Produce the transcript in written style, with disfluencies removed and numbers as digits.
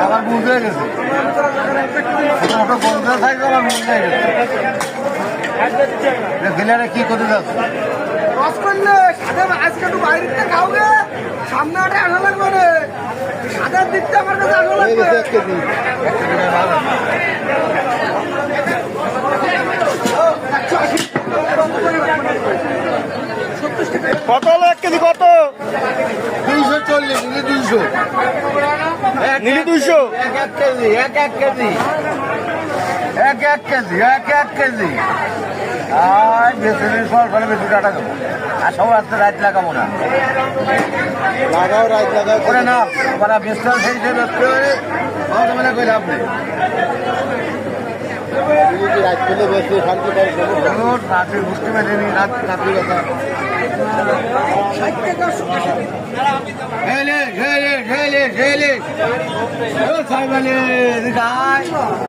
আমার বুঝে গেছে বলতে থাকবে আমার বুঝে গেছে গেলে কি করতে যাচ্ছে রস করলে সাদা আজকে একটু বাইরে থেকে খাও গে সামনে ওটা আসা লাগবে রে সাদার দিকটা আমার কাছে আসা লাগবে কত হলো 1 কেজি কত 240 নিলি 200 নিলি 200 এক কেজি এক কেজি এক কেজি আর বেশি ফল ফলে বেশি টাকা দেবো আর সব রাস্তা রাইট লাগাবো না লাগাও রাইট লাগাও করে না ওরা বেশি সেই যে ব্যস্ত হয়ে মনে করে লাভ নেই রাত করলে বেশি শান্তি পাই রাত্রি বুঝতে পারিনি রাত্রি কথা ঝেলে ঝেলে ঝেলে ঝেলে